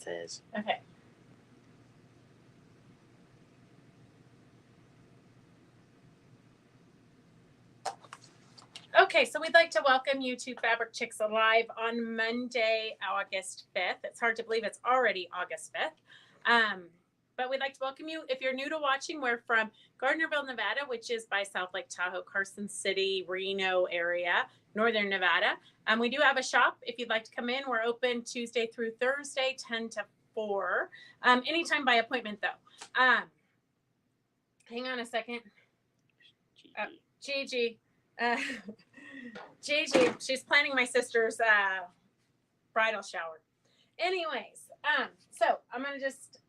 is. Okay. Okay, so we'd like to welcome you to Fabric Chicks Alive on Monday, August 5th. It's hard to believe it's already August 5th. But we'd like to welcome you. If you're new to watching, we're from Gardnerville, Nevada, which is by South Lake Tahoe, Carson City, Reno area, Northern Nevada. We do have a shop. If you'd like to come in, we're open Tuesday through Thursday, 10 to 4. Anytime by appointment, though. Hang on a second. Gigi. Gigi, she's planning my sister's bridal shower. Anyways, so I'm going to just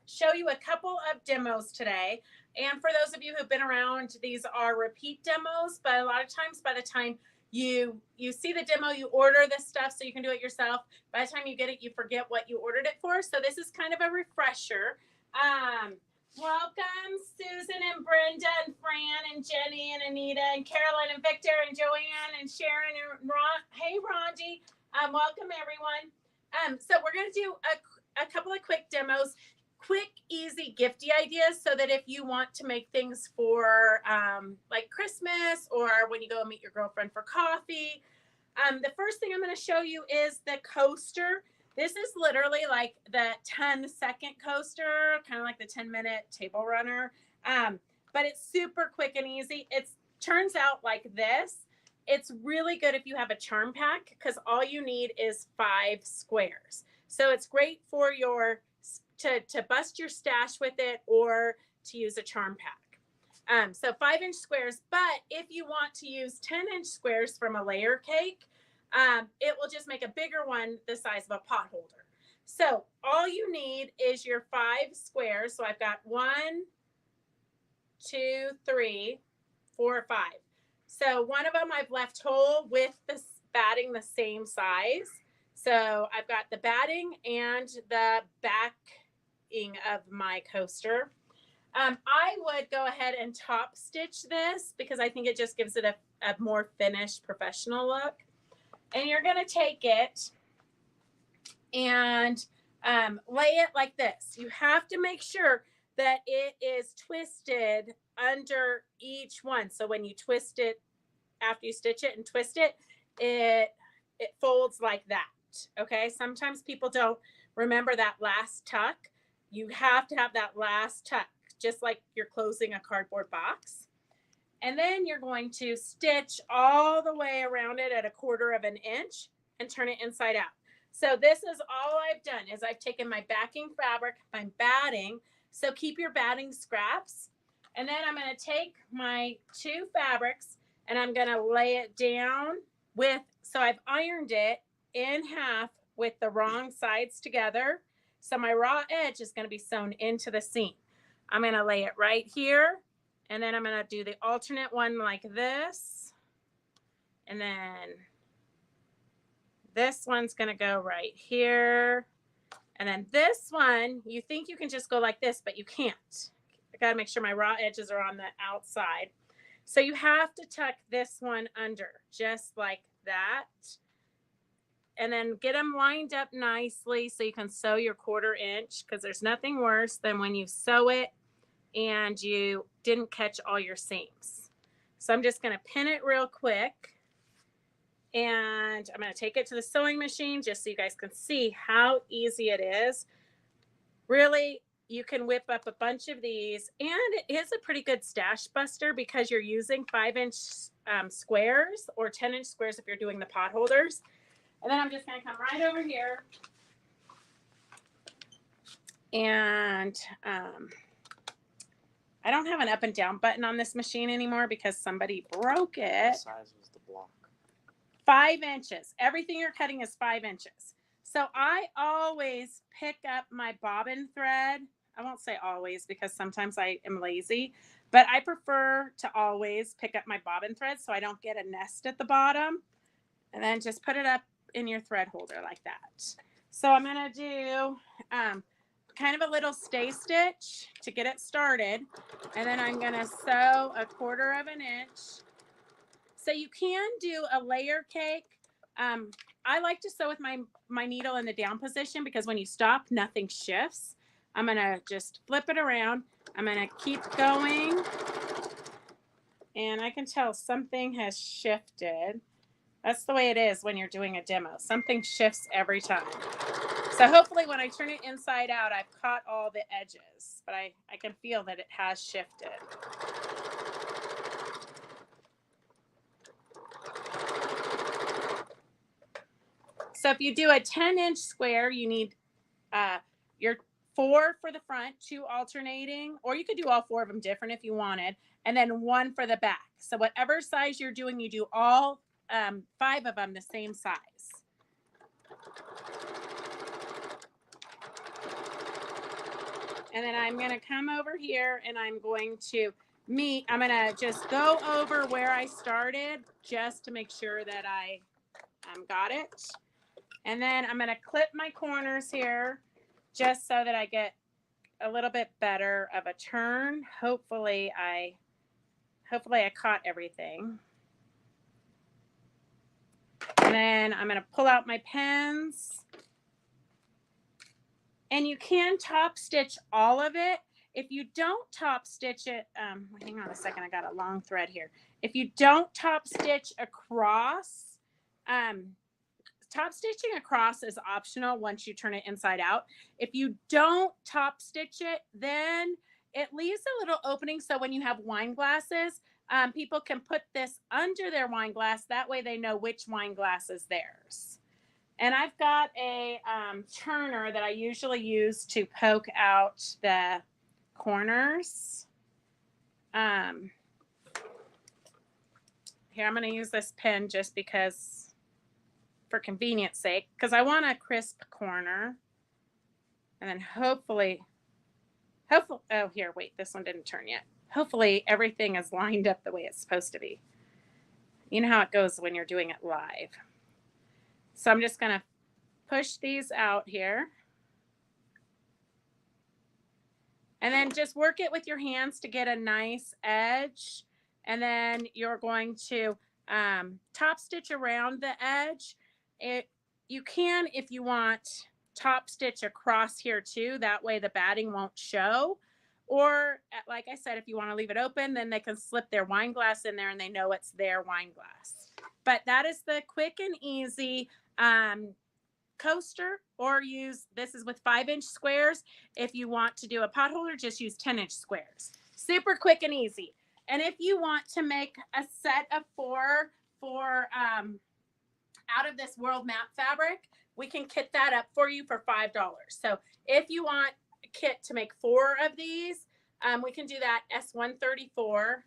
show you a couple of demos today. And for those of you who've been around, these are repeat demos, but a lot of times by the time you see the demo, you order this stuff so you can do it yourself. By the time you get it, you forget what you ordered it for. So this is kind of a refresher. Welcome, Susan and Brenda and Fran and Jenny and Anita and Carolyn and Victor and Joanne and Sharon and Ron. Hey, Rondi. Welcome, everyone. So we're going to do a couple of quick demos, quick, easy, gifty ideas so that if you want to make things for like Christmas or when you go and meet your girlfriend for coffee. The first thing I'm going to show you is the coaster. This is literally like the 10-second coaster, kind of like the 10-minute table runner. But it's super quick and easy. It turns out like this. It's really good if you have a charm pack because all you need is 5 squares. So it's great for your to bust your stash with it or to use a charm pack. So 5-inch squares, but if you want to use 10-inch squares from a layer cake, it will just make a bigger one the size of a pot holder. So all you need is your 5 squares. So I've got 1, 2, 3, 4, 5. So one of them I've left whole with the batting the same size. So I've got the batting and the backing of my coaster. I would go ahead and top stitch this because I think it just gives it a more finished professional look. And you're going to take it and lay it like this. You have to make sure that it is twisted under each one. So when you twist it, after you stitch it and twist it, it folds like that. Okay. Sometimes people don't remember that last tuck. You have to have that last tuck, just like you're closing a cardboard box. And then you're going to stitch all the way around it at 1/4 inch and turn it inside out. So this is all I've done is I've taken my backing fabric, my batting. So keep your batting scraps. And then I'm going to take my 2 fabrics and I'm going to lay it down with, so I've ironed it in half with the wrong sides together. So my raw edge is going to be sewn into the seam. I'm going to lay it right here. And then I'm going to do the alternate one like this. And then this one's going to go right here. And then this one, you think you can just go like this, but you can't. I got to make sure my raw edges are on the outside. So you have to tuck this one under just like that. And then get them lined up nicely so you can sew your 1/4 inch because there's nothing worse than when you sew it and you didn't catch all your seams. So I'm just going to pin it real quick. And I'm going to take it to the sewing machine just so you guys can see how easy it is. Really, you can whip up a bunch of these. And it is a pretty good stash buster because you're using 5-inch squares or 10-inch squares if you're doing the pot holders. And then I'm just going to come right over here. And I don't have an up and down button on this machine anymore because somebody broke it. What size was the block? 5 inches. Everything you're cutting is 5 inches. So I always pick up my bobbin thread. I won't say always because sometimes I am lazy, but I prefer to always pick up my bobbin thread so I don't get a nest at the bottom. And then just put it up in your thread holder like that. So I'm going to do kind of a little stay stitch to get it started. And then I'm going to sew 1/4 inch. So you can do a layer cake. I like to sew with my needle in the down position because when you stop, nothing shifts. I'm going to just flip it around. I'm going to keep going. And I can tell something has shifted. That's the way it is when you're doing a demo. Something shifts every time. So hopefully when I turn it inside out, I've caught all the edges, but I can feel that it has shifted. So if you do a 10-inch square, you need your 4 for the front, 2 alternating, or you could do all 4 of them different if you wanted, and then 1 for the back. So whatever size you're doing, you do all 5 of them the same size. And then I'm going to come over here and I'm going to I'm going to just go over where I started just to make sure that I got it. And then I'm going to clip my corners here just so that I get a little bit better of a turn. Hopefully I caught everything. And then I'm going to pull out my pens. And you can top stitch all of it. If you don't top stitch it, hang on a second, I got a long thread here. If you don't top stitch across, top stitching across is optional once you turn it inside out. If you don't top stitch it, then it leaves a little opening so when you have wine glasses, people can put this under their wine glass. That way they know which wine glass is theirs. And I've got a turner that I usually use to poke out the corners. Here, I'm going to use this pen just because, for convenience sake, because I want a crisp corner. And then hopefully, oh, here, wait, this one didn't turn yet. Hopefully everything is lined up the way it's supposed to be. You know how it goes when you're doing it live. So I'm just going to push these out here. And then just work it with your hands to get a nice edge. And then you're going to top stitch around the edge. You can, if you want, top stitch across here too. That way the batting won't show. Or like I said, if you want to leave it open, then they can slip their wine glass in there and they know it's their wine glass. But that is the quick and easy coaster, or this is with 5-inch squares. If you want to do a pot holder, just use 10-inch squares. Super quick and easy. And if you want to make a set of 4 for out of this world map fabric, we can kit that up for you for $5. So if you want a kit to make 4 of these, we can do that S134,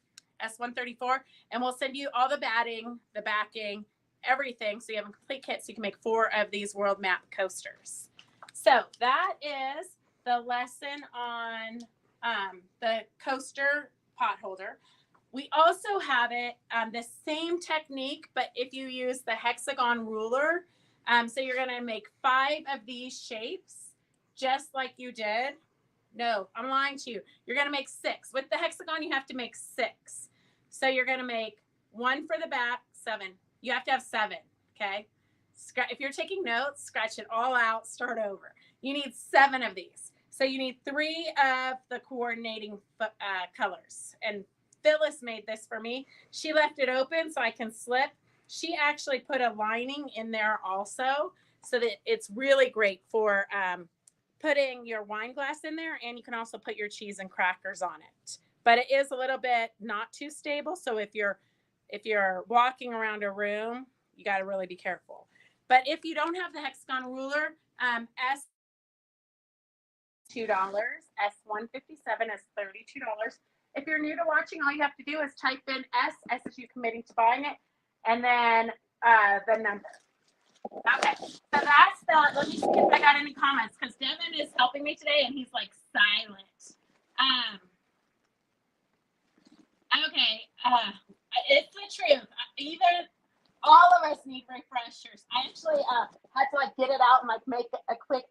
and we'll send you all the batting, the backing, everything, so you have a complete kit so you can make 4 of these world map coasters. So that is the lesson on the coaster pot holder. We also have it the same technique, but if you use the hexagon ruler, so you're going to make 5 of these shapes just like you did. No, I'm lying to you. You're going to make 6. With the hexagon, you have to make 6. So you're going to make 1 for the back, 7. You have to have 7, okay? If you're taking notes, scratch it all out, start over. You need 7 of these. So you need 3 of the coordinating colors. And Phyllis made this for me. She left it open so I can slip. She actually put a lining in there also so that it's really great for putting your wine glass in there, and you can also put your cheese and crackers on it. But it is a little bit not too stable, so if you're walking around a room, you got to really be careful. But if you don't have the hexagon ruler, S $2, S157 is $32. If you're new to watching, all you have to do is type in S as you committing to buying it, and then the number. Okay, so that's let me see if I got any comments, because Devin is helping me today and he's like silent. Okay, it's the truth. Even all of us need refreshers. I actually had to like get it out and like make a quick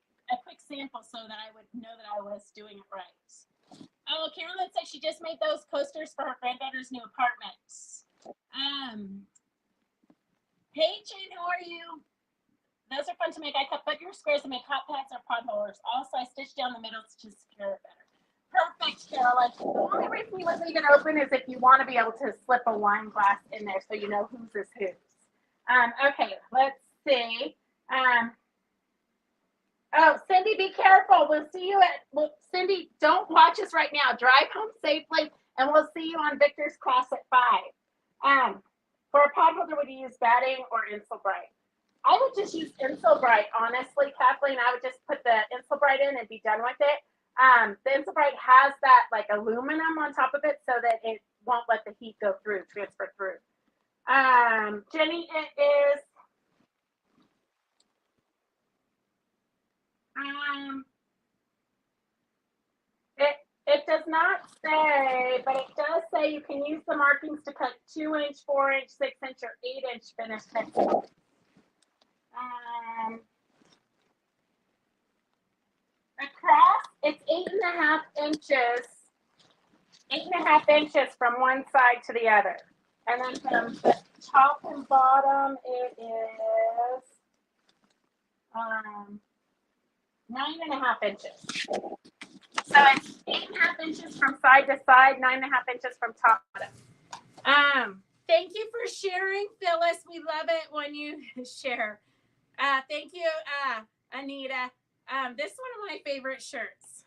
sample so that I would know that I was doing it right. Oh, Carolyn said she just made those coasters for her granddaughter's new apartment. Hey Jane, how are you? those are fun to make. I cut bigger squares and make hot pads or potholders. Also, I stitch down the middle to secure it better. Perfect, Carolyn. The only reason you would leave it open is if you want to be able to slip a wine glass in there so you know whose is whose. Okay, let's see. Oh, Cindy, be careful. We'll see you Cindy, don't watch us right now. Drive home safely, and we'll see you on Victor's class at 5. For a potholder, would you use batting or Insulbright? I would just use Insulbright, honestly, Kathleen. I would just put the Insulbright in and be done with it. The Insulbright has that like aluminum on top of it so that it won't let the heat go through, transfer through. Jenny, it is it does not say, but it does say you can use the markings to cut 2-inch, 4-inch, 6-inch, or 8-inch finished pixels. Across, it's 8.5 inches. 8.5 inches from one side to the other. And then from the top and bottom, it is 9.5 inches. So it's 8.5 inches from side to side, 9.5 inches from top to bottom. Thank you for sharing, Phyllis. We love it when you share. Thank you, Anita. This is one of my favorite shirts.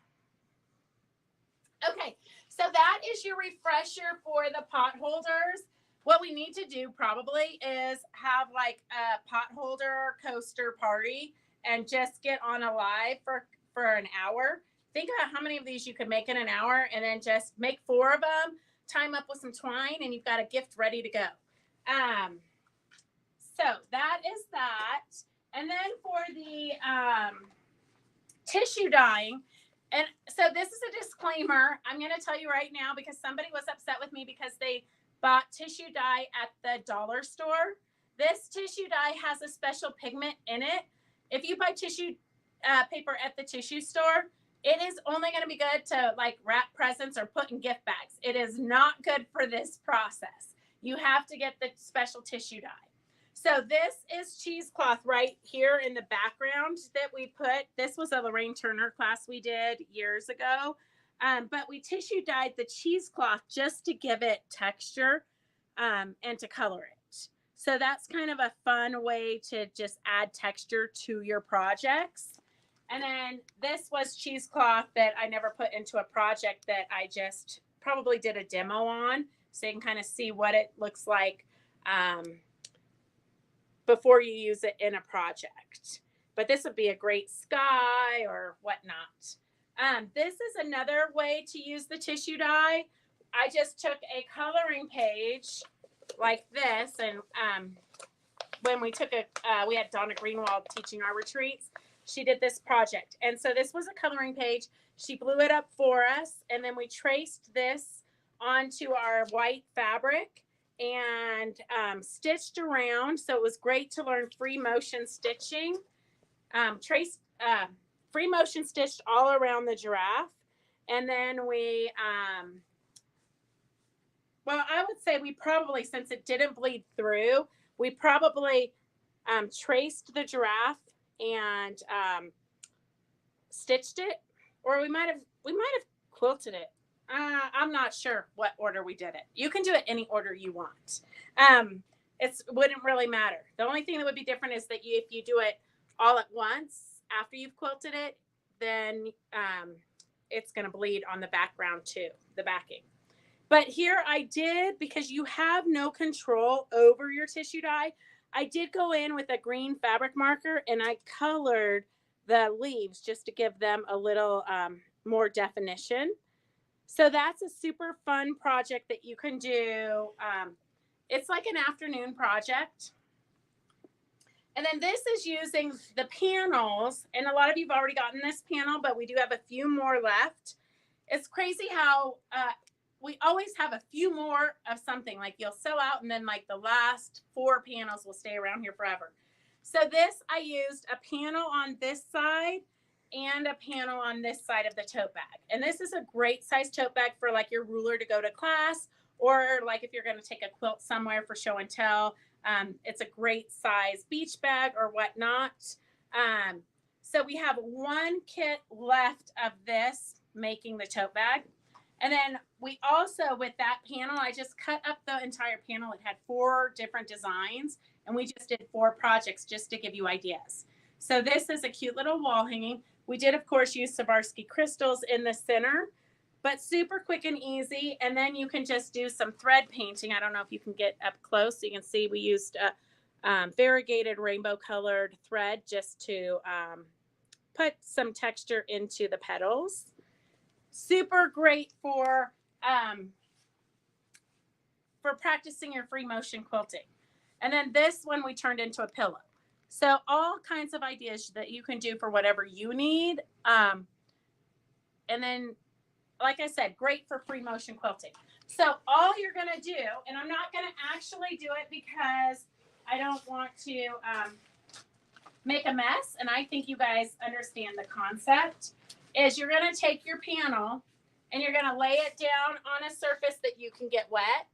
Okay, so that is your refresher for the potholders. What we need to do probably is have like a potholder coaster party and just get on a live for an hour. Think about how many of these you could make in an hour and then just make 4 of them, tie them up with some twine, and you've got a gift ready to go. So that is that. And then for the tissue dyeing, and so this is a disclaimer. I'm going to tell you right now because somebody was upset with me because they bought tissue dye at the dollar store. This tissue dye has a special pigment in it. If you buy tissue paper at the tissue store, it is only going to be good to like wrap presents or put in gift bags. It is not good for this process. You have to get the special tissue dye. So this is cheesecloth right here in the background that we put. This was a Lorraine Turner class we did years ago. But we tissue dyed the cheesecloth just to give it texture and to color it. So that's kind of a fun way to just add texture to your projects. And then this was cheesecloth that I never put into a project that I just probably did a demo on. So you can kind of see what it looks like before you use it in a project. But this would be a great sky or whatnot. This is another way to use the tissue dye. I just took a coloring page like this, and when we took we had Donna Greenwald teaching our retreats. She did this project, and so this was a coloring page. She blew it up for us, and then we traced this onto our white fabric and stitched around. So it was great to learn free motion stitching. Free motion stitched all around the giraffe. And then we, well, I would say we probably, since it didn't bleed through, we probably traced the giraffe and stitched it, or we might have quilted it. I'm not sure what order we did it. You can do it any order you want. It wouldn't really matter. The only thing that would be different is that if you do it all at once after you've quilted it, then it's going to bleed on the background too, the backing. But here I did, because you have no control over your tissue dye, I did go in with a green fabric marker and I colored the leaves just to give them a little more definition. So that's a super fun project that you can do. It's like an afternoon project. And then this is using the panels. And a lot of you have already gotten this panel, but we do have a few more left. It's crazy how we always have a few more of something. Like you'll sell out and then like the last 4 panels will stay around here forever. So this, I used a panel on this side and a panel on this side of the tote bag. And this is a great size tote bag for like your ruler to go to class, or like if you're going to take a quilt somewhere for show and tell. It's a great size beach bag or whatnot. So we have one kit left of this, making the tote bag. And then we also, with that panel, I just cut up the entire panel. It had 4 different designs, and we just did 4 projects just to give you ideas. So this is a cute little wall hanging. We did, of course, use Swarovski crystals in the center, but super quick and easy. And then you can just do some thread painting. I don't know if you can get up close so you can see we used variegated rainbow colored thread just to put some texture into the petals. Super great for practicing your free motion quilting. And then this one we turned into a pillow. So all kinds of ideas that you can do for whatever you need. And then, like I said, great for free motion quilting. So all you're going to do, and I'm not going to actually do it because I don't want to make a mess, and I think you guys understand the concept, is you're going to take your panel and you're going to lay it down on a surface that you can get wet.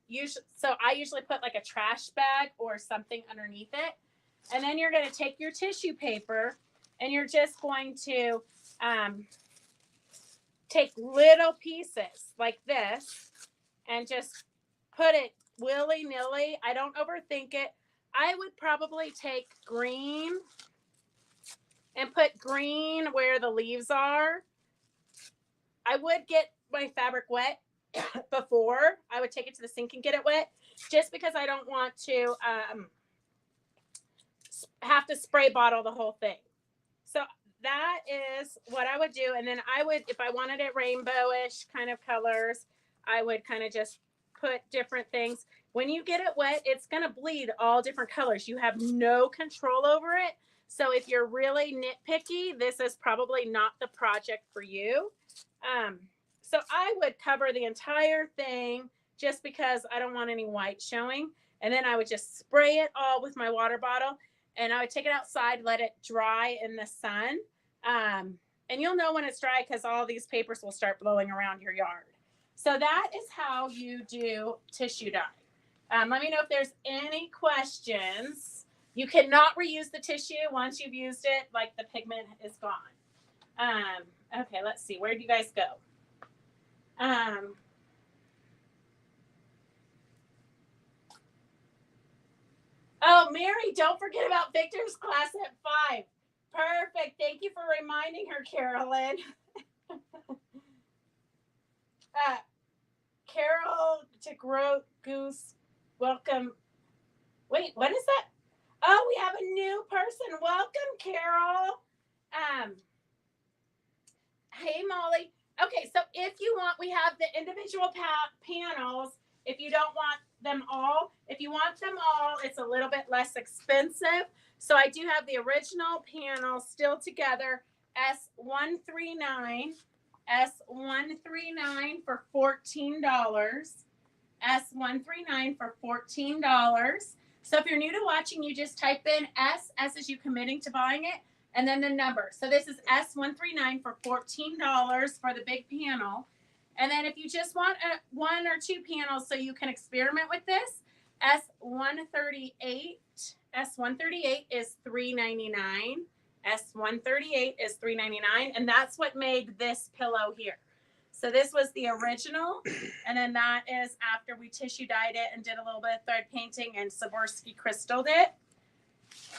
So I usually put like a trash bag or something underneath it. And then you're going to take your tissue paper and you're just going to take little pieces like this and just put it willy-nilly. I don't overthink it. I would probably take green and put green where the leaves are. I would get my fabric wet before. I would take it to the sink and get it wet, just because I don't want to have to spray bottle the whole thing. So that is what I would do. And then I would, if I wanted it rainbowish kind of colors, I would kind of just put different things. When you get it wet, it's going to bleed all different colors. You have no control over it. So if you're really nitpicky, this is probably not the project for you. So I would cover the entire thing just because I don't want any white showing. And then I would just spray it all with my water bottle, and I would take it outside, let it dry in the sun. And you'll know when it's dry because all these papers will start blowing around your yard. So that is how you do tissue dye. Let me know if there's any questions. You cannot reuse the tissue once you've used it, like the pigment is gone. Okay, let's see. Where do you guys go? Oh, Mary, don't forget about Victor's class at 5. Perfect. Thank you for reminding her, Carolyn. Carol to Grow Goose, welcome. Wait, what is that? Oh, we have a new person. Welcome, Carol. Hey, Molly. Okay, so if you want, we have the individual panels. If you don't want them all, if you want them all, it's a little bit less expensive. So I do have the original panel still together, S139 for $14. S139 for $14. So if you're new to watching, you just type in S as you committing to buying it, and then the number. So this is S139 for $14 for the big panel. And then if you just want 1 or 2 panels so you can experiment with this, S138 is $3.99. S138 is $3.99, and that's what made this pillow here. So this was the original, and then that is after we tissue dyed it and did a little bit of thread painting and Swarovski crystalled it.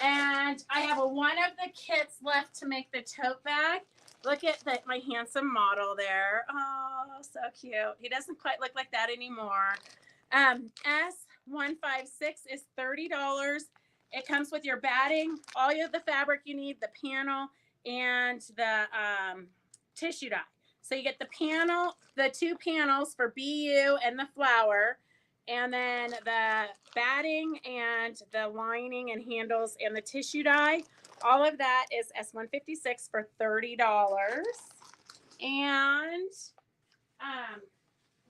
And I have one of the kits left to make the tote bag. Look at my handsome model there. Oh, so cute. He doesn't quite look like that anymore. S156 is $30. It comes with your batting, all of the fabric you need, the panel, and the tissue dye. So you get the panel, the 2 panels for BU and the flower, and then the batting and the lining and handles and the tissue dye. All of that is S156 for $30. And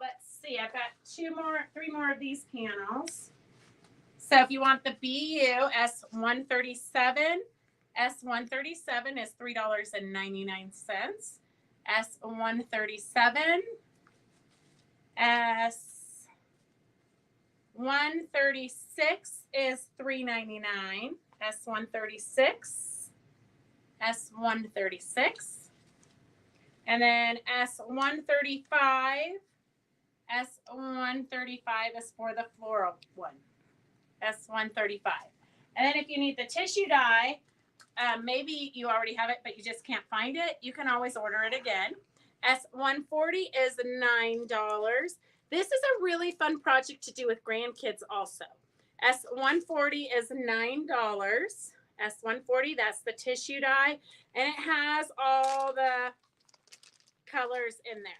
let's see, I've got 3 more of these panels. So if you want the BU S137 is $3.99. S137 S136 is $3.99. S136. S136. And then S135. S135 is for the floral one. S135. And then if you need the tissue dye, maybe you already have it, but you just can't find it, you can always order it again. S140 is $9. This is a really fun project to do with grandkids also. S140 is $9. S140, that's the tissue dye, and it has all the colors in there.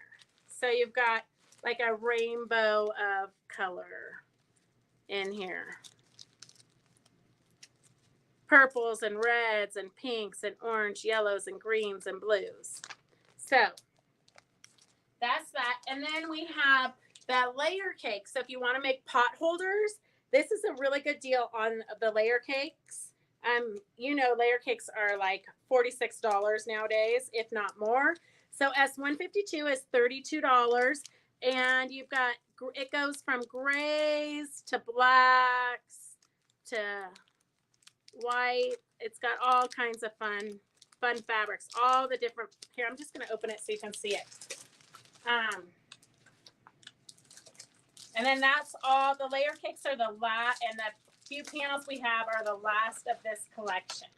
So you've got like a rainbow of color in here. Purples and reds and pinks and orange, yellows and greens and blues. So that's that. And then we have the layer cake. So if you want to make pot holders, this is a really good deal on the layer cakes. You know, layer cakes are like $46 nowadays, if not more. So S152 is $32. And you've got, it goes from grays to blacks to white. It's got all kinds of fun fabrics, all the different. Here, I'm just going to open it so you can see it. And then that's all. The layer cakes are the last, and the few panels we have are the last of this collection.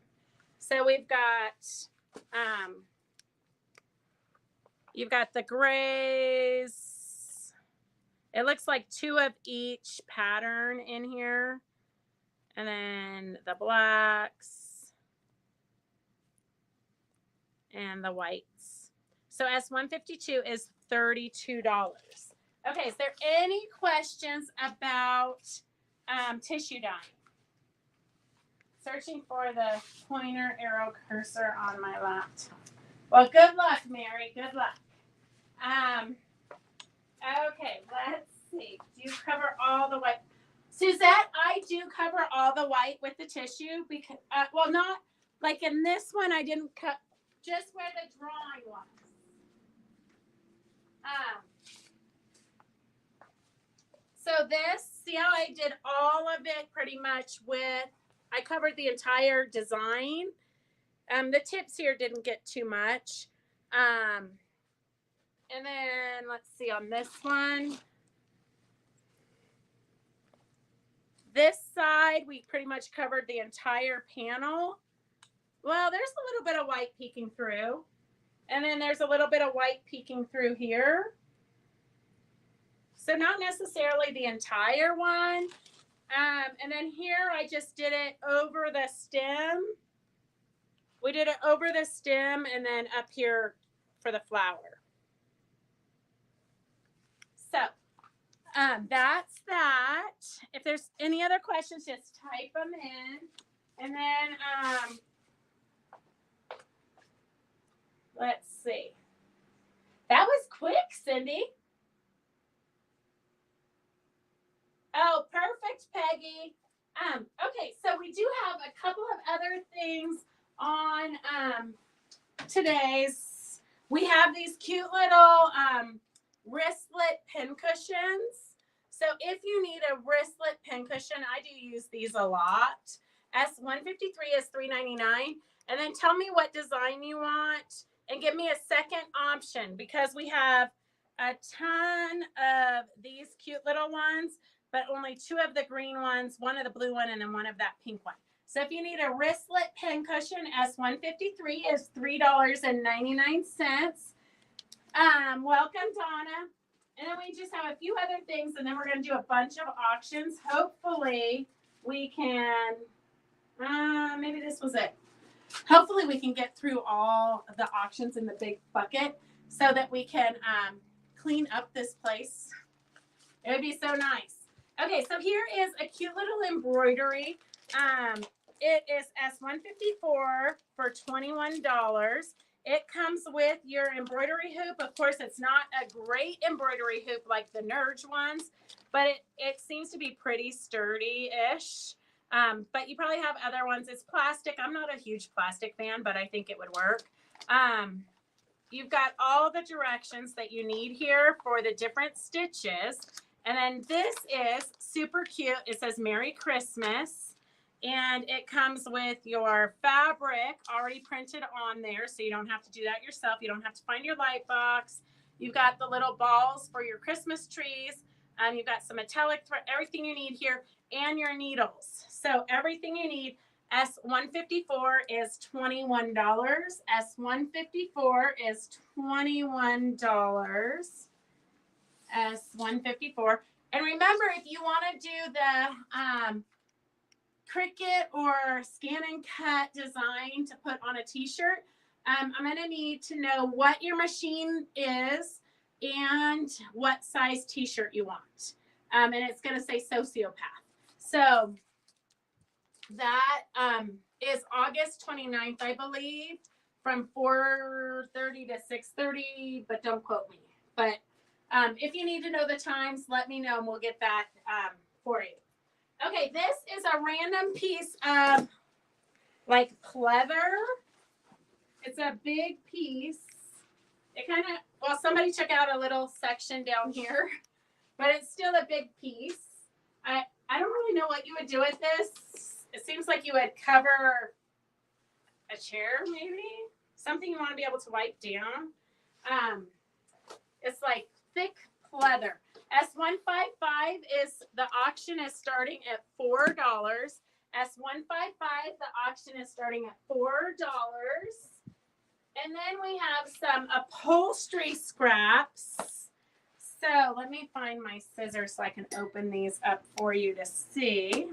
So we've got, you've got the grays. It looks like 2 of each pattern in here. And then the blacks and the whites. So S152 is $32. Okay, is there any questions about tissue dyeing? Searching for the pointer arrow cursor on my laptop. Well, good luck, Mary. Good luck. Okay, let's see. Do you cover all the white? Suzette, I do cover all the white with the tissue because, well, not like in this one, I didn't cut, just where the drawing was. So this, see how I did all of it pretty much with, I covered the entire design. The tips here didn't get too much. And then let's see on this one. This side, we pretty much covered the entire panel. Well, there's a little bit of white peeking through. And then there's a little bit of white peeking through here. So not necessarily the entire one. And then here I just did it over the stem. We did it over the stem and then up here for the flower. So that's that. If there's any other questions, just type them in. And then let's see. That was quick, Cindy. Oh, perfect, Peggy. Okay, so we do have a couple of other things on today's. We have these cute little wristlet pin cushions. So if you need a wristlet pin cushion, I do use these a lot. S153 is $3.99. And then tell me what design you want and give me a second option because we have a ton of these cute little ones, but only 2 of the green ones, 1 of the blue one, and then 1 of that pink one. So if you need a wristlet pin cushion, S153 is $3.99. Welcome, Donna. And then we just have a few other things, and then we're going to do a bunch of auctions. Hopefully we can, maybe this was it. Hopefully we can get through all of the auctions in the big bucket so that we can clean up this place. It would be so nice. Okay, so here is a cute little embroidery. It is S154 for $21. It comes with your embroidery hoop. Of course, it's not a great embroidery hoop like the Nerge ones, but it seems to be pretty sturdy-ish. But you probably have other ones. It's plastic. I'm not a huge plastic fan, but I think it would work. You've got all the directions that you need here for the different stitches. And then this is super cute. It says Merry Christmas. And it comes with your fabric already printed on there, so you don't have to do that yourself. You don't have to find your light box. You've got the little balls for your Christmas trees. You've got some metallic thread, everything you need here, and your needles. So everything you need. S154 is $21. S154 is $21. S154. And remember, if you want to do the Cricut or scan and cut design to put on a t-shirt, I'm going to need to know what your machine is and what size t-shirt you want. And it's going to say sociopath. So that is August 29th, I believe, from 4:30 to 6:30, but don't quote me. But if you need to know the times, let me know and we'll get that for you. Okay, this is a random piece of like pleather. It's a big piece. It kind of, well, somebody took out a little section down here, but it's still a big piece. I don't really know what you would do with this. It seems like you would cover a chair, maybe something you want to be able to wipe down. It's like thick pleather. S155 is the auction is starting at $4. S155, the auction is starting at $4. And then we have some upholstery scraps. So let me find my scissors so I can open these up for you to see.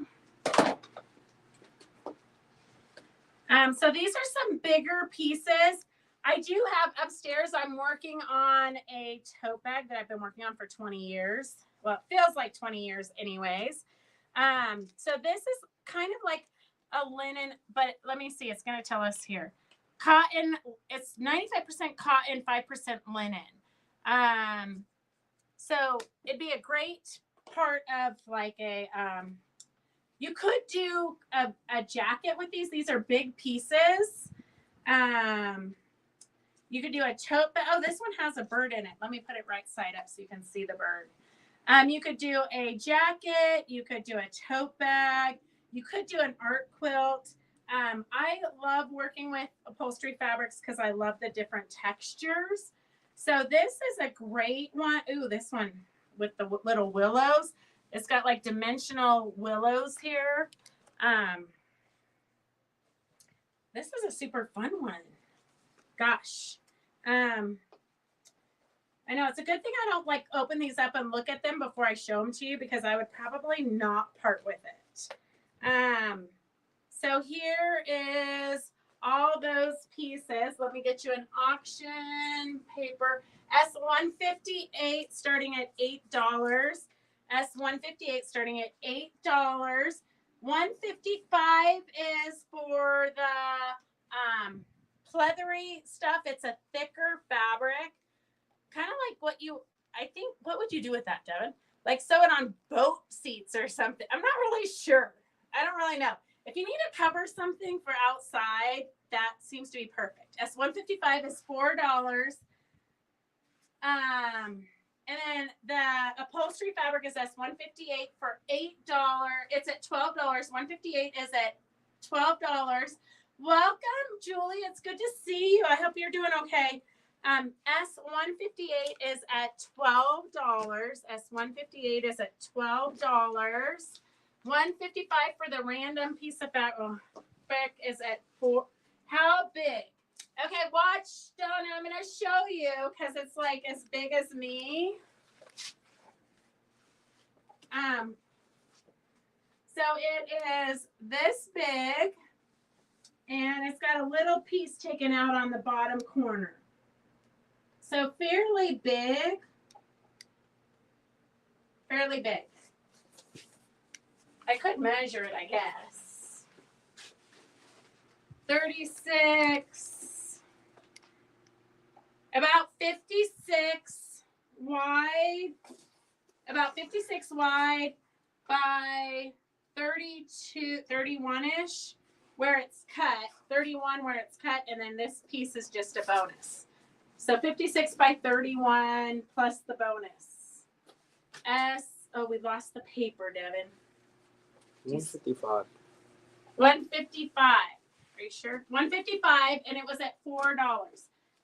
So these are some bigger pieces. I do have upstairs, I'm working on a tote bag that I've been working on for 20 years. Well, it feels like 20 years anyways. So this is kind of like a linen, but let me see, it's going to tell us here. Cotton, it's 95% cotton, 5% linen. So it'd be a great part of like a, you could do a jacket with these. These are big pieces. You could do a tote bag. Oh, this one has a bird in it. Let me put it right side up so you can see the bird. You could do a jacket. You could do a tote bag. You could do an art quilt. I love working with upholstery fabrics because I love the different textures. So this is a great one. Ooh, this one with the little willows. It's got like dimensional willows here. This is a super fun one. Gosh. I know it's a good thing I don't like open these up and look at them before I show them to you because I would probably not part with it. So here is all those pieces. Let me get you an auction paper. S158 starting at $8. S158 starting at $8. 155 is for the pleathery stuff. It's a thicker fabric. Kind of like what you, I think, what would you do with that, Devin? Like sew it on boat seats or something. I'm not really sure. I don't really know. If you need to cover something for outside, that seems to be perfect. S155 is $4. And then the upholstery fabric is S158 for $8. It's at $12. 158 is at $12. Welcome, Julie. It's good to see you. I hope you're doing okay. S158 is at $12. S158 is at $12. 155 for the random piece of fabric is at $4. How big? Okay, watch, Donna. I'm going to show you because it's like as big as me. So it is this big, and it's got a little piece taken out on the bottom corner. So fairly big. Fairly big. I could measure it, I guess. 36, about 56 wide, by 32, 31-ish where it's cut, 31 where it's cut, and then this piece is just a bonus. So 56 by 31 plus the bonus. Oh, we lost the paper, Devin. 155. 155. Are you sure? 155, and it was at $4.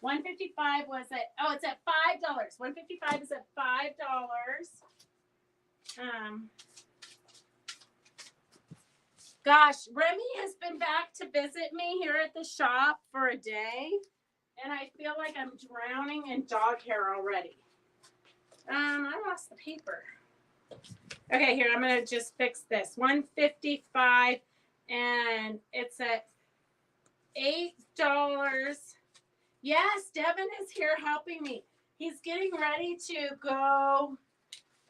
155 was at, oh, it's at $5. 155 is at $5. Gosh, Remy has been back to visit me here at the shop for a day, and I feel like I'm drowning in dog hair already. I lost the paper. Okay, here, I'm going to just fix this. 155, and it's at $8. Yes, Devin is here helping me. He's getting ready to go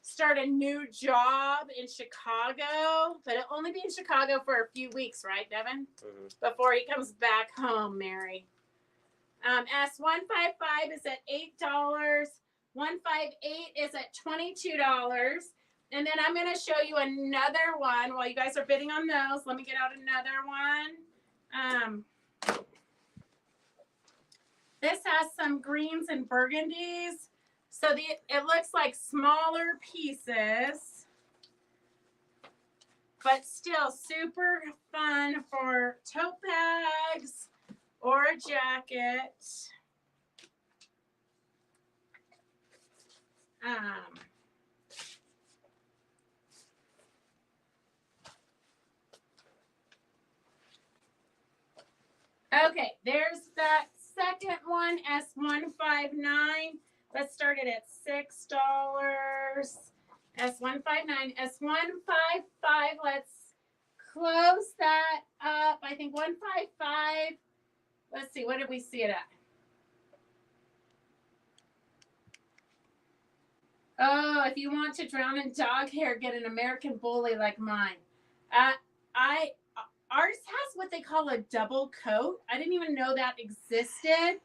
start a new job in Chicago, but it'll only be in Chicago for a few weeks, right, Devin? Mm-hmm. Before he comes back home, Mary. S155 is at $8. 158 is at $22. And then I'm going to show you another one while you guys are bidding on those. Let me get out another one. This has some greens and burgundies. So it looks like smaller pieces, but still super fun for tote bags or a jacket. Okay, there's that second one, S159. Let's start it at $6. S159, S155. Let's close that up. I think 155. Let's see, what did we see it at? Oh, if you want to drown in dog hair, get an American Bully like mine. Ours has what they call a double coat. I didn't even know that existed.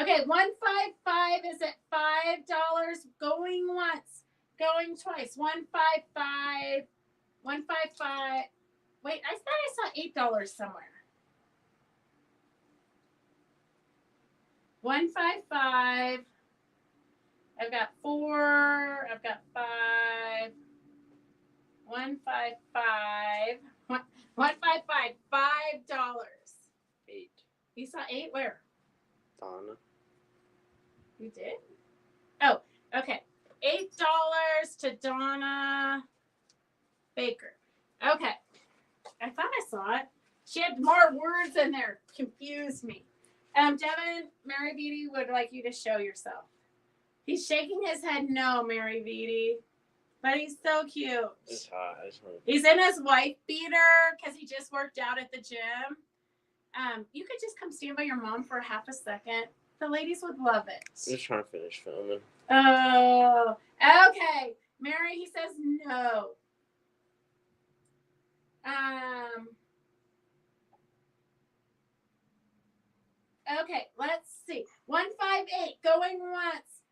Okay, 155 is at $5. Going once, going twice. 155, 155. Wait, I thought I saw $8 somewhere. 155. I've got 4. I've got 5. 155. 155. $5. 8. You saw 8 where? Donna. You did? Oh, okay. $8 to Donna Baker. Okay. I thought I saw it. She had more words in there. Confused me. Devin, Mary Beatty would like you to show yourself. He's shaking his head no, Mary Beatty. But he's so cute. It's hot. He's in his wife beater because he just worked out at the gym. You could just come stand by your mom for half a second. The ladies would love it. I'm just trying to finish filming. Oh, okay. Mary, he says no. Okay, let's see. 158, going once.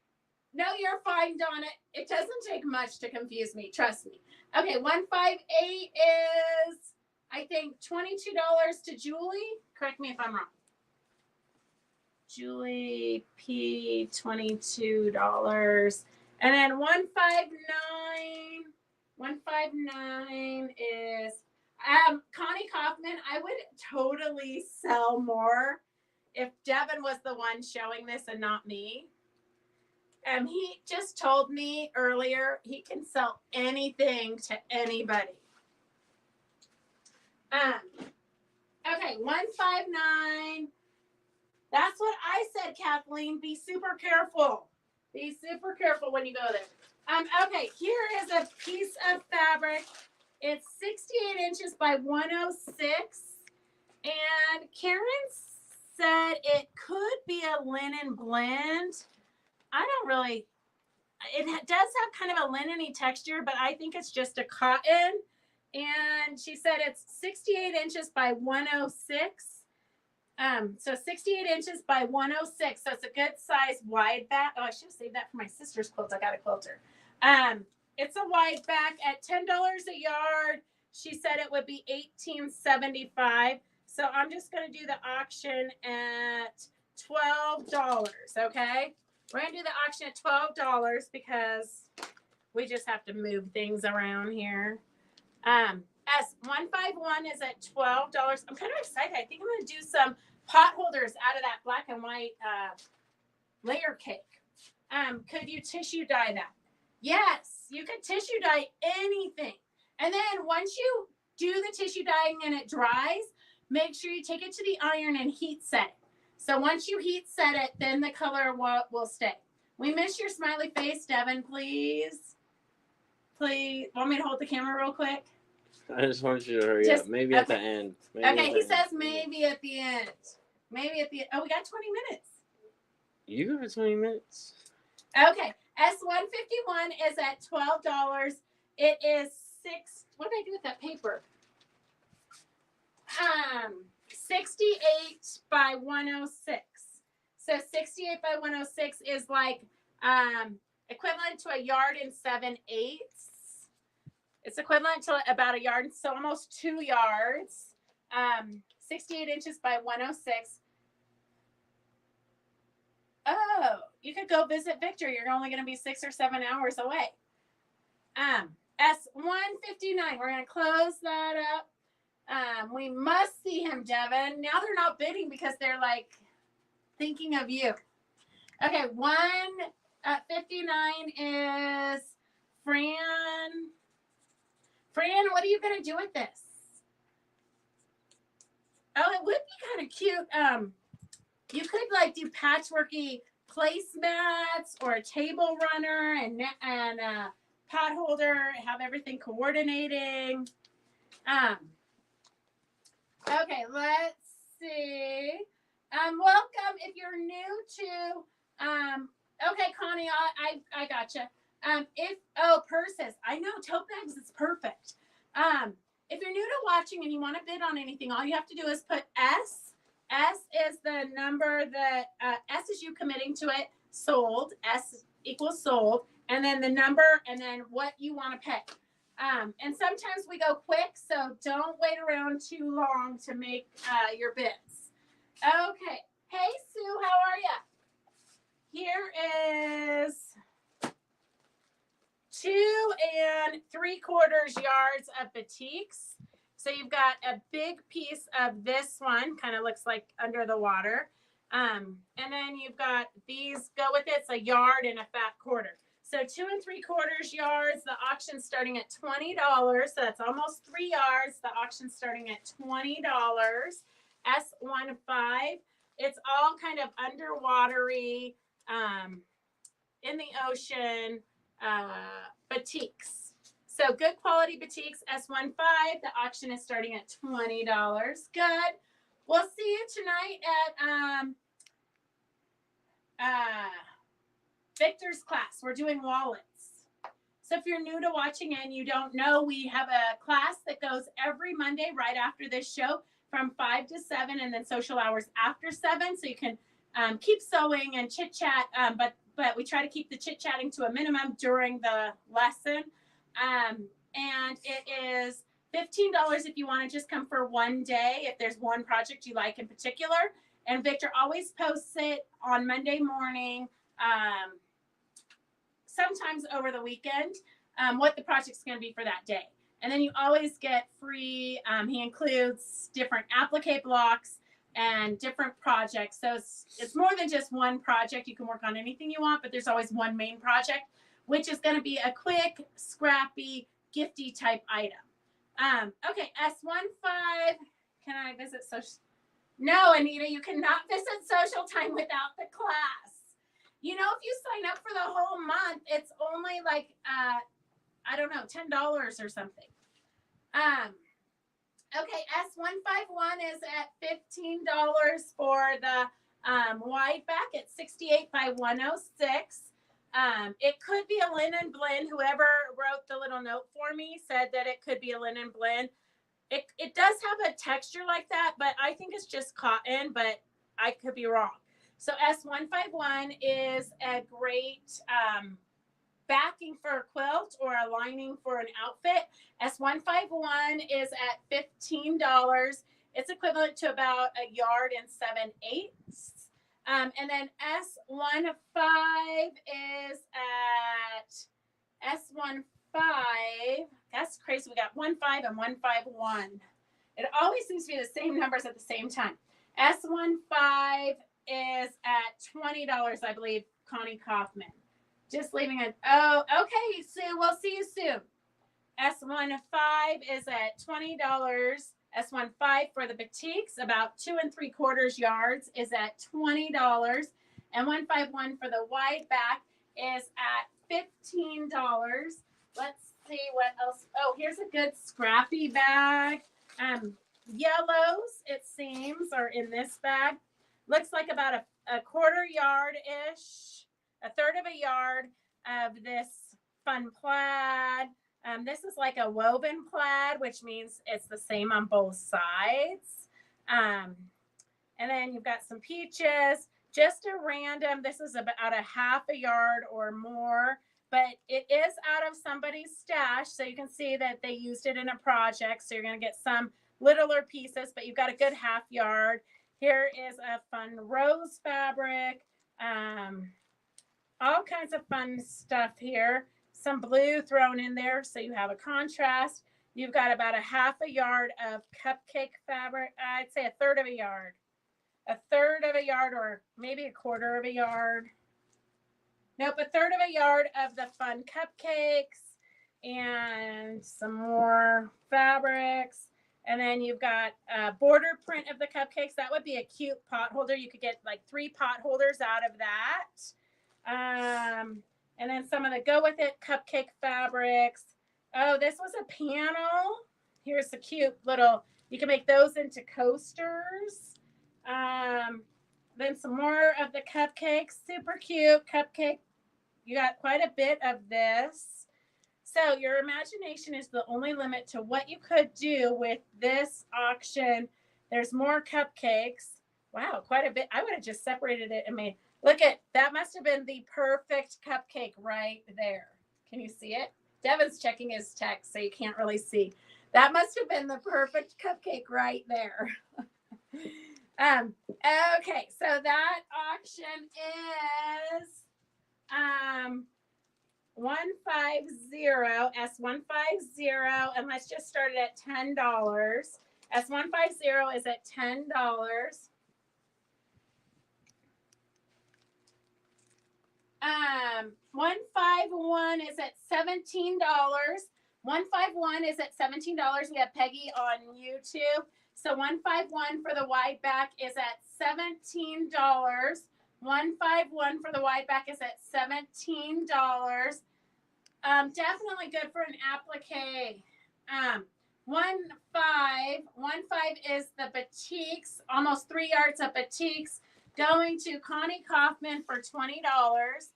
No, you're fine, Donna. It doesn't take much to confuse me. Trust me. Okay, 158 is, I think, $22 to Julie. Correct me if I'm wrong. Julie P, $22. And then 159 is Connie Kaufman. I would totally sell more if Devin was the one showing this and not me. He just told me earlier he can sell anything to anybody. Okay, 159. That's what I said, Kathleen. Be super careful. Be super careful when you go there. Okay, here is a piece of fabric. It's 68 inches by 106. And Karen said it could be a linen blend. I don't really, it does have kind of a linen-y texture, but I think it's just a cotton. And she said it's 68 inches by 106. So 68 inches by 106. So it's a good size wide back. Oh, I should have saved that for my sister's quilts. I got a quilter. It's a wide back at $10 a yard. She said it would be $18.75. So I'm just going to do the auction at $12. Okay. We're going to do the auction at $12 because We just have to move things around here. S151 is at $12. I'm kind of excited. I think I'm going to do some pot holders out of that black and white layer cake. Could you tissue dye that? Yes, you could tissue dye anything. And then once you do the tissue dyeing and it dries, make sure you take it to the iron and heat set it. So once you heat set it, then the color will stay. We miss your smiley face, Devin, please. Please. Want me to hold the camera real quick? I just want you to hurry up. Maybe at the end. Okay, he says maybe at the end. Maybe at the end. Oh, we got 20 minutes. You got 20 minutes? Okay, S151 is at $12. It is what did I do with that paper? 68 by 106. So 68 by 106 is like equivalent to a yard and 7/8. It's equivalent to about a yard, so almost 2 yards. 68 inches by 106. Oh, you could go visit Victor. You're only going to be 6 or 7 hours away. S159. We're going to close that up. We must see him, Devin. Now they're not bidding because they're like thinking of you. Okay, 159 is Fran. Fran, what are you going to do with this? Oh, it would be kind of cute. You could like do patchworky placemats or a table runner and pot holder, have everything coordinating. Okay, let's see. Welcome if you're new to. Okay, Connie, I gotcha. Purses. I know tote bags is perfect. If you're new to watching and you want to bid on anything, all you have to do is put S. S is the number that S is you committing to it. Sold. S equals sold, and then the number, and then what you want to pay. And sometimes we go quick, so don't wait around too long to make your bids. Okay. Hey, Sue, how are you? Here is 2 3/4 yards of batiks. So you've got a big piece of this one, kind of looks like under the water. And then you've got these go with it. It's a yard and a fat quarter. So 2 3/4 yards, the auction's starting at $20. So that's almost 3 yards. The auction's starting at $20. S15. It's all kind of underwatery, in the ocean, batiks. So good quality batiks, S15. The auction is starting at $20. Good. We'll see you tonight at Victor's class. We're doing wallets. So if you're new to watching and you don't know, we have a class that goes every Monday right after this show from 5 to 7, and then social hours after 7. So you can keep sewing and chit chat, but we try to keep the chit chatting to a minimum during the lesson. And it is $15 if you want to just come for one day, if there's one project you like in particular. And Victor always posts it on Monday morning, sometimes over the weekend, what the project's going to be for that day. And then you always get free, he includes different applique blocks and different projects. So it's more than just one project. You can work on anything you want, but there's always one main project, which is going to be a quick, scrappy, gifty type item. Okay, S15. Can I visit social? No, Anita, you cannot visit social time without the class. You know, if you sign up for the whole month, it's only like, I don't know, $10 or something. Okay, S151 is at $15 for the wide back at 68 by 106. It could be a linen blend. Whoever wrote the little note for me said that it could be a linen blend. It does have a texture like that, but I think it's just cotton, but I could be wrong. So S151 is a great backing for a quilt or a lining for an outfit. S151 is at $15. It's equivalent to about a yard and 7/8. And then S15 is at S15. That's crazy. We got 1.5 and 1.51. It always seems to be the same numbers at the same time. S15 is at $20, I believe, Connie Kaufman. Just leaving it. Oh, okay, Sue. We'll see you soon. S15 is at $20. S15 for the batiks, about 2 3/4 yards, is at $20. And 151 for the wide back is at $15. Let's see what else. Oh, here's a good scrappy bag. Yellows, it seems, are in this bag. Looks like about a 1/4 yard-ish, a 1/3 of a yard of this fun plaid. This is like a woven plaid, which means it's the same on both sides. And then you've got some peaches, just a random. This is about a 1/2 yard or more, but it is out of somebody's stash. So you can see that they used it in a project. So you're going to get some littler pieces, but you've got a good 1/2 yard. Here is a fun rose fabric. All kinds of fun stuff here. Some blue thrown in there so you have a contrast. You've got about a 1/2 yard of cupcake fabric. I'd say a 1/3 of a yard. A 1/3 of a yard, or maybe a 1/4 of a yard. Nope, a 1/3 of a yard of the fun cupcakes and some more fabrics. And then you've got a border print of the cupcakes. That would be a cute pot holder. You could get like 3 pot holders out of that. And then some of the go with it cupcake fabrics. Oh, this was a panel. Here's a cute little, you can make those into coasters. Then some more of the cupcakes, super cute cupcake. You got quite a bit of this. So your imagination is the only limit to what you could do with this auction. There's more cupcakes. Wow, quite a bit. I would have just separated it and made, look at, that must have been the perfect cupcake right there. Can you see it? Devin's checking his text, so you can't really see. That must have been the perfect cupcake right there. Okay, so that auction is 150, S150, and let's just start it at $10. S150 is at $10. 151 is at $17. 151 is at $17. We have Peggy on YouTube. So 151 for the wide back is at $17. 151 for the wide back is at $17. Definitely good for an applique. 1.5 is the batiks, almost 3 yards of batiks, going to Connie Kaufman for $20.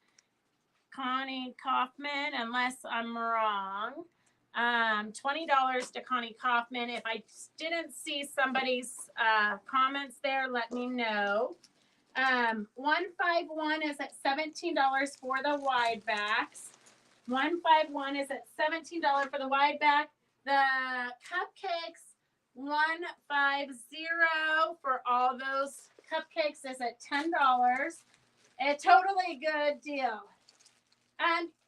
Connie Kaufman, unless I'm wrong. $20 to Connie Kaufman. If I didn't see somebody's comments there, let me know. 151 is at $17 for the wide backs. 151 is at $17 for the wide back. The cupcakes, 150 for all those cupcakes is at $10. A totally good deal.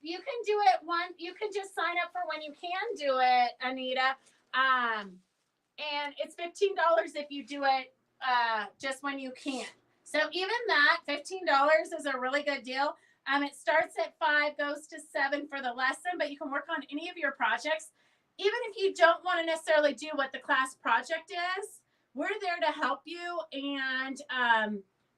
You can do it you can just sign up for when you can do it, Anita. And it's $15 if you do it just when you can. So even that, $15 is a really good deal. It starts at 5, goes to 7 for the lesson, but you can work on any of your projects. Even if you don't want to necessarily do what the class project is, we're there to help you. And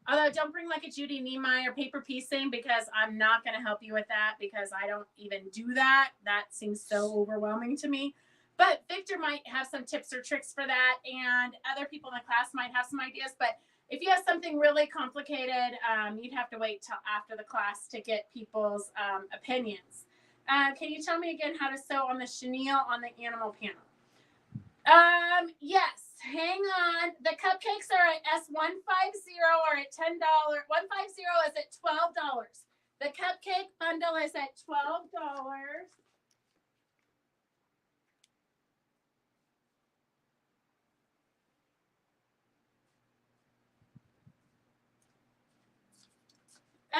although don't bring like a Judy Niemeyer paper piecing, because I'm not going to help you with that, because I don't even do that. That seems so overwhelming to me. But Victor might have some tips or tricks for that, and other people in the class might have some ideas. But if you have something really complicated, you'd have to wait till after the class to get people's opinions. Can you tell me again how to sew on the chenille on the animal panel? Yes, hang on. The cupcakes are at S150 or at $10. 150 is at $12. The cupcake bundle is at $12.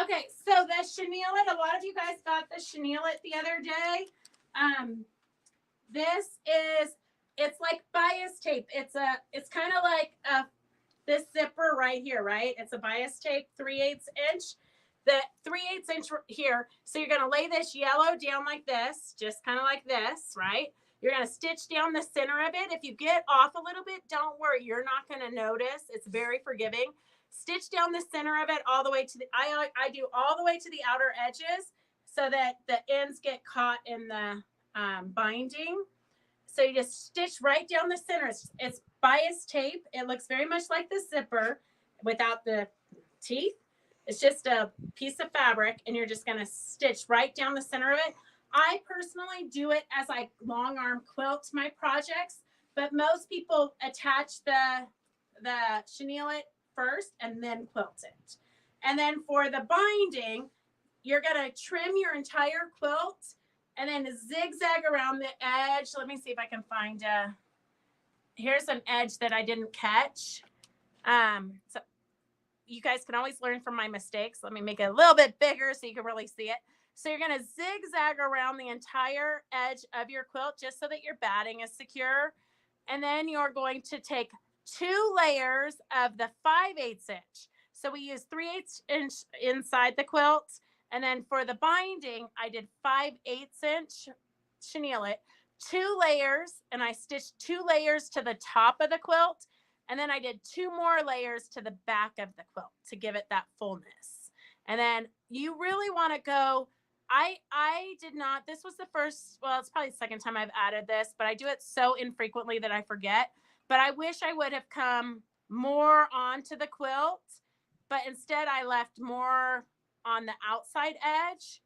Okay, so the chenille, a lot of you guys got the chenille the other day. This is, it's like bias tape. It's kind of like this zipper right here, right? It's a bias tape, 3/8 inch. The 3/8 inch here. So you're gonna lay this yellow down like this, just kind of like this, right? You're gonna stitch down the center of it. If you get off a little bit, don't worry, you're not gonna notice. It's very forgiving. Stitch down the center of it all the way to the, I do all the way to the outer edges so that the ends get caught in the binding. So you just stitch right down the center. It's bias tape. It looks very much like the zipper without the teeth. It's just a piece of fabric, and you're just going to stitch right down the center of it. I personally do it as I long arm quilt my projects, but most people attach the chenille first and then quilt it. And then for the binding, you're going to trim your entire quilt and then zigzag around the edge. Let me see if I can find here's an edge that I didn't catch. So you guys can always learn from my mistakes. Let me make it a little bit bigger so you can really see it. So you're going to zigzag around the entire edge of your quilt just so that your batting is secure. And then you're going to take 2 layers of the 5/8 inch. So we use 3/8 inch inside the quilt. And then for the binding, I did 5/8 inch chenille, 2 layers, and I stitched 2 layers to the top of the quilt. And then I did 2 more layers to the back of the quilt to give it that fullness. And then you really want to go, I did not, this was the first, well, it's probably the second time I've added this, but I do it so infrequently that I forget. But I wish I would have come more onto the quilt, but instead I left more on the outside edge.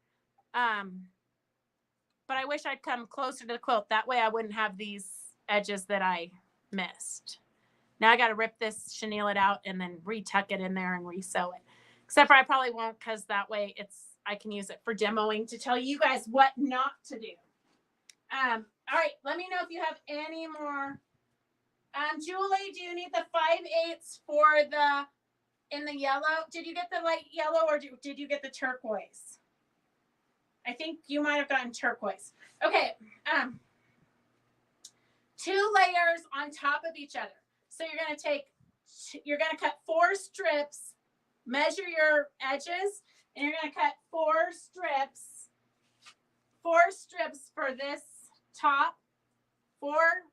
But I wish I'd come closer to the quilt. That way I wouldn't have these edges that I missed. Now I got to rip this chenille out and then retuck it in there and resew it. Except for I probably won't, because that way I can use it for demoing to tell you guys what not to do. All right, let me know if you have any more. Julie, do you need the 5/8 for in the yellow? Did you get the light yellow or did you get the turquoise? I think you might have gotten turquoise. Okay. 2 layers on top of each other. So you're going to cut 4 strips, measure your edges, and you're going to cut 4 strips for this top. 4.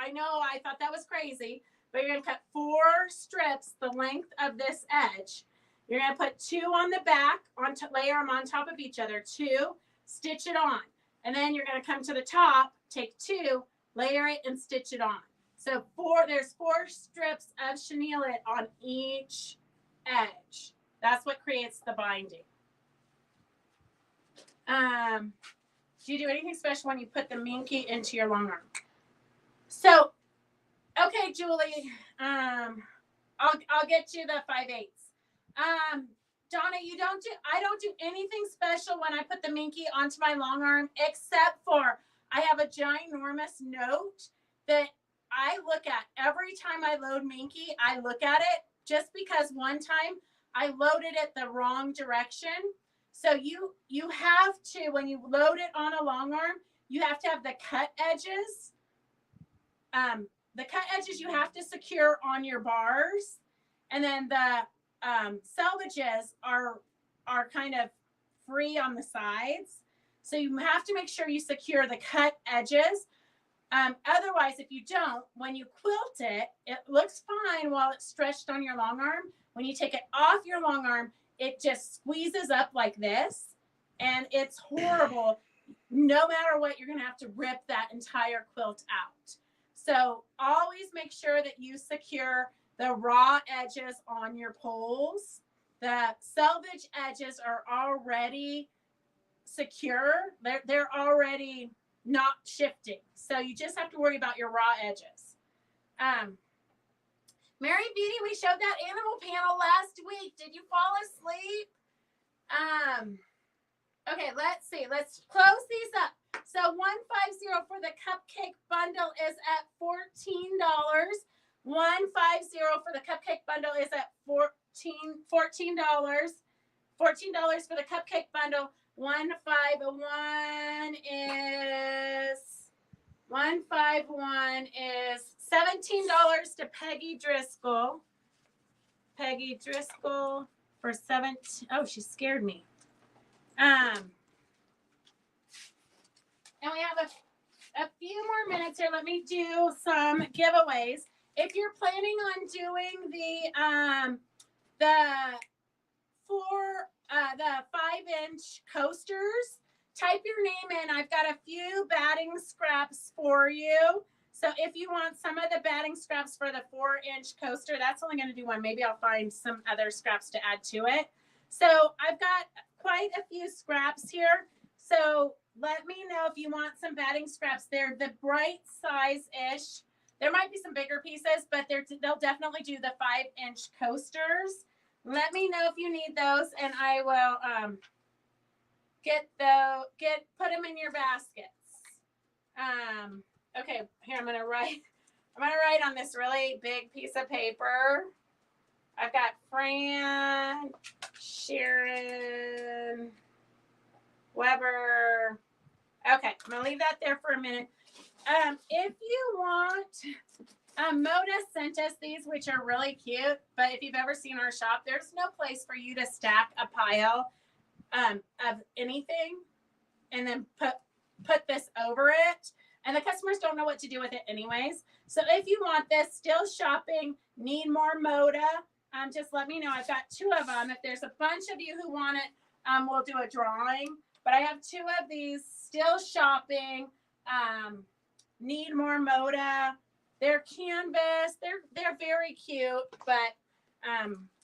I know, I thought that was crazy, but you're going to cut 4 strips the length of this edge. You're going to put 2 on the back, layer them on top of each other, 2, stitch it on. And then you're going to come to the top, take 2, layer it, and stitch it on. So there's 4 strips of chenille on each edge. That's what creates the binding. Do you do anything special when you put the minky into your long arm? So, okay, Julie, I'll get you the 5/8. Donna, I don't do anything special when I put the minky onto my long arm, except for I have a ginormous note that I look at every time I load minky. I look at it just because one time I loaded it the wrong direction. So you have to, when you load it on a long arm, you have to have the cut edges. The cut edges you have to secure on your bars, and then the selvages are kind of free on the sides. So you have to make sure you secure the cut edges. Otherwise, if you don't, when you quilt it, it looks fine while it's stretched on your long arm. When you take it off your long arm, it just squeezes up like this, and it's horrible. No matter what, you're going to have to rip that entire quilt out. So always make sure that you secure the raw edges on your poles. The selvage edges are already secure. They're already not shifting. So you just have to worry about your raw edges. Mary Beauty, we showed that animal panel last week.Id you fall asleep? Okay, let's see. Let's close these up. So $150 for the cupcake bundle is at $14. $150 for the cupcake bundle is at $14. $14 for the cupcake bundle. 151 is $17 to Peggy Driscoll. Peggy Driscoll for 17. Oh, she scared me. And we have a few more minutes here. Let me do some giveaways. If you're planning on doing the 5-inch coasters, type your name in. I've got a few batting scraps for you. So if you want some of the batting scraps for the 4-inch coaster, that's only going to do one. Maybe I'll find some other scraps to add to it. So I've got quite a few scraps here. So let me know if you want some batting scraps. They're the bright size-ish. There might be some bigger pieces, but they'll definitely do the 5-inch coasters. Let me know if you need those, and I will put them in your baskets. Okay, here I'm gonna write on this really big piece of paper. I've got Fran, Sharon, Weber. Okay, I'm gonna leave that there for a minute. If you want, Moda sent us these, which are really cute, but if you've ever seen our shop, there's no place for you to stack a pile of anything and then put this over it. And the customers don't know what to do with it anyways. So if you want this, still shopping, need more Moda, just let me know. I've got 2 of them. If there's a bunch of you who want it, we'll do a drawing. But I have 2 of these, still shopping, need more Moda. They're canvas. They're very cute, but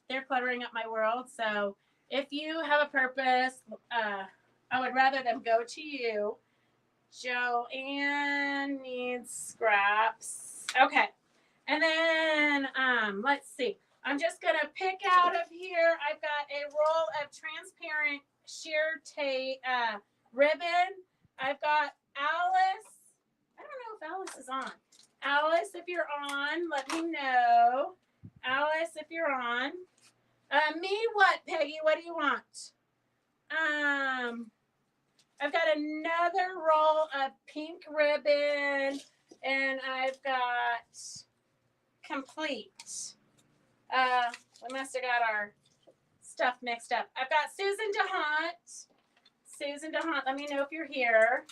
they're cluttering up my world. So if you have a purpose, I would rather them go to you. Joanne needs scraps. Okay. And then let's see. I'm just going to pick out of here. I've got a roll of transparent sheer tape ribbon. I've got Alice. I don't know if Alice is on. Alice, if you're on, let me know. Alice, if you're on. Me what, Peggy? What do you want? I've got another roll of pink ribbon, and I've got complete. We must have got our stuff mixed up. I've got Susan DeHunt. Susan DeHunt, let me know if you're here.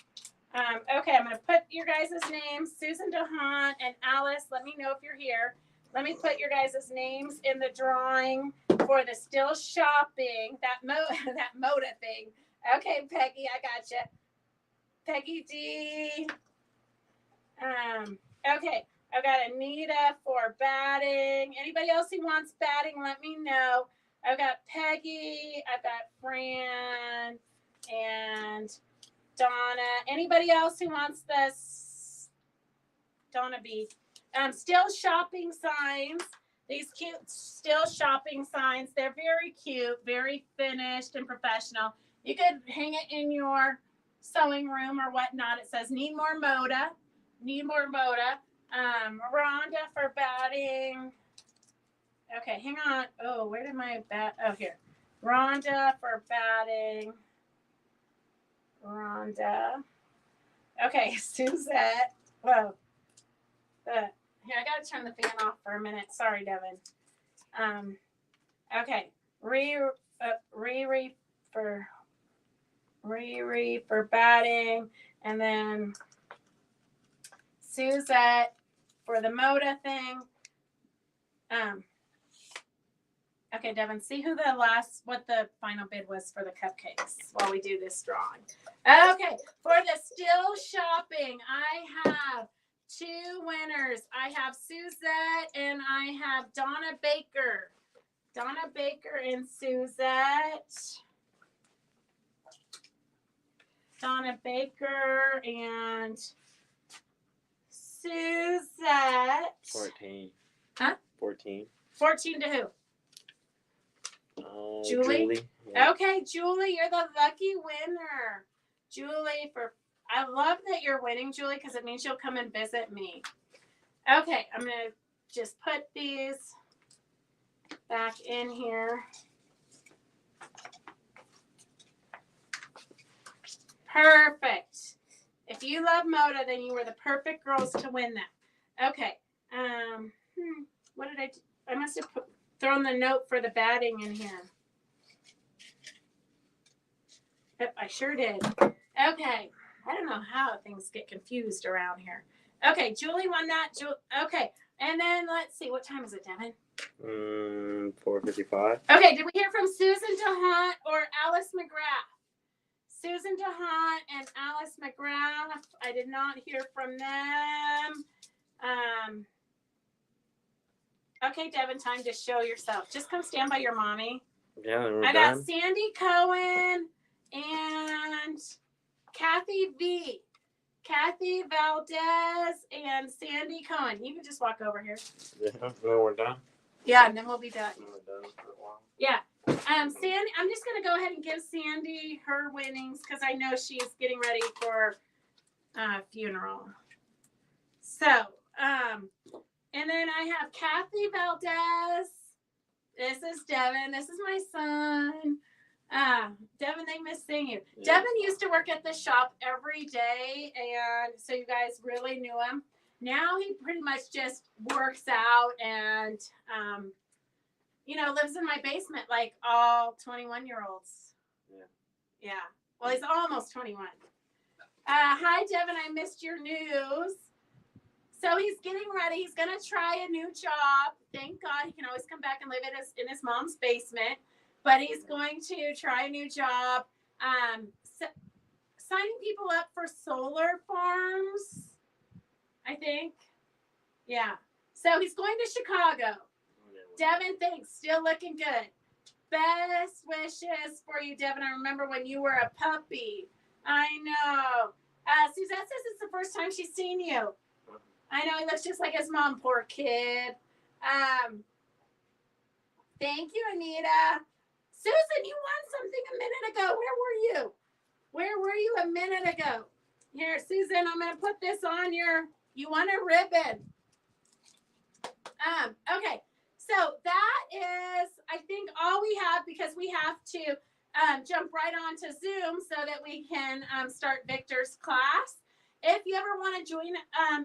Okay, I'm going to put your guys' names, Susan DeHunt and Alice. Let me know if you're here. Let me put your guys' names in the drawing for the still shopping, that Moda thing. Okay, Peggy, I got you. Peggy D. Okay, I've got Anita for batting. Anybody else who wants batting, let me know. I've got Peggy. I've got Fran and Donna. Anybody else who wants this? Donna B. Still shopping signs. These cute still shopping signs. They're very cute, very finished and professional. You could hang it in your sewing room or whatnot. It says, need more Moda. Need more Moda. Rhonda for batting. Okay, hang on. Oh, where did my bat? Oh, here. Rhonda for batting. Rhonda. Okay, Suzette. Whoa. Here, I got to turn the fan off for a minute. Sorry, Devin. Okay. Riri for batting. And then Suzette for the Moda thing. Okay, Devin, see what the final bid was for the cupcakes while we do this drawing. Okay, for the still shopping, I have 2 winners. I have Suzette and I have Donna Baker. Donna Baker and Suzette. Donna Baker and Suzette. 14. Huh? 14. 14 to who? Julie. Yeah. Okay, Julie, you're the lucky winner. Julie, I love that you're winning, Julie, because it means you'll come and visit me. Okay, I'm going to just put these back in here. Perfect. If you love Moda, then you were the perfect girls to win that. Okay. What did I do? I must have thrown the note for the batting in here. Yep, I sure did. Okay. I don't know how things get confused around here. Okay, Julie won that. Okay. And then let's see. What time is it, Devin? 4:55. Okay, did we hear from Susan DeHunt or Alice McGrath? Susan DeHunt and Alice McGrath. I did not hear from them. Okay, Devin, time to show yourself. Just come stand by your mommy. Yeah, we're I done. got Sandy Cohen and Kathy V. Kathy Valdez and Sandy Cohen. You can just walk over here. Yeah, then we're done. Yeah, and then we'll be done. We're done for a while. Yeah. Sandy, I'm just going to go ahead and give Sandy her winnings because I know she's getting ready for a funeral. So, and then I have Kathy Valdez. This is Devin. This is my son. Devin, they miss seeing you. Yeah. Devin used to work at the shop every day, and so you guys really knew him. Now he pretty much just works out and, lives in my basement like all 21-year-olds. Yeah. Well, he's almost 21. Hi, Devin. I missed your news. So he's getting ready. He's going to try a new job. Thank God he can always come back and live in his mom's basement. But he's going to try a new job. Signing people up for solar farms, I think. Yeah. So he's going to Chicago. Devin, thanks. Still looking good. Best wishes for you, Devin. I remember when you were a puppy. I know. Suzette says it's the first time she's seen you. I know, he looks just like his mom, poor kid. Thank you, Anita. Susan, you won something a minute ago. Where were you a minute ago? Here, Susan, I'm going to put this on you won a ribbon. Okay, so that is, I think, all we have because we have to jump right on to Zoom so that we can start Victor's class. If you ever want to join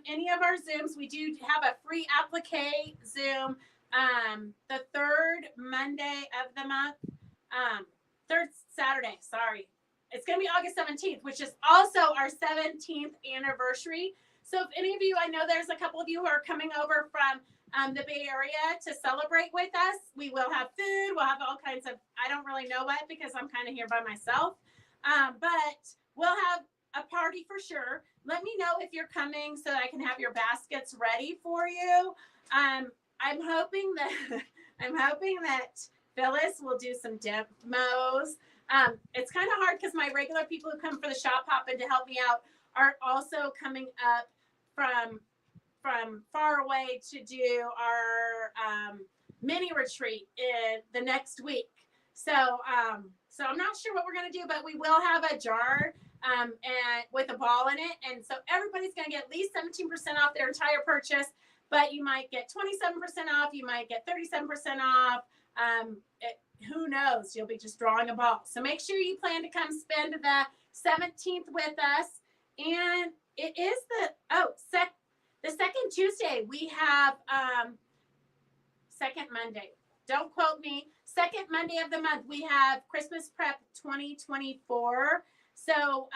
any of our Zooms, we do have a free applique Zoom the third Monday of the month. Third Saturday, sorry. It's going to be August 17th, which is also our 17th anniversary. So if any of you, I know there's a couple of you who are coming over from the Bay Area to celebrate with us. We will have food. We'll have all kinds of, I don't really know what because I'm kind of here by myself. But we'll have a party for sure. Let me know if you're coming so that I can have your baskets ready for you. I'm hoping that Phyllis will do some demos. It's kind of hard because my regular people who come for the shop hopping to help me out are also coming up from far away to do our mini retreat in the next week. So I'm not sure what we're going to do, but we will have a jar and with a ball in it. And so everybody's going to get at least 17% off their entire purchase, but you might get 27% off. You might get 37% off. Who knows? You'll be just drawing a ball. So make sure you plan to come spend the 17th with us. And it is the second Tuesday. We have second Monday. Don't quote me. Second Monday of the month, we have Christmas Prep 2024. So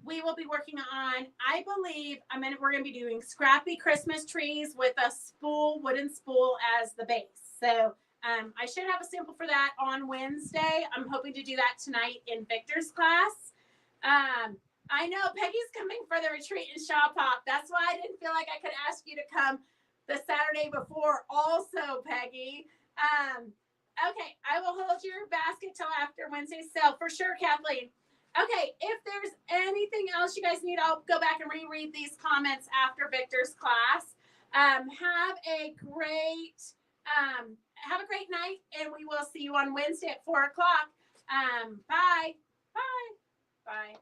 we will be working on, I believe, we're going to be doing scrappy Christmas trees with a wooden spool as the base. So I should have a sample for that on Wednesday. I'm hoping to do that tonight in Victor's class. I know Peggy's coming for the retreat in Shaw Pop. That's why I didn't feel like I could ask you to come the Saturday before also, Peggy. Okay, I will hold your basket till after Wednesday. So for sure, Kathleen. Okay, if there's anything else you guys need, I'll go back and reread these comments after Victor's class. Have a great night, and we will see you on Wednesday at 4:00. Bye. Bye. Bye.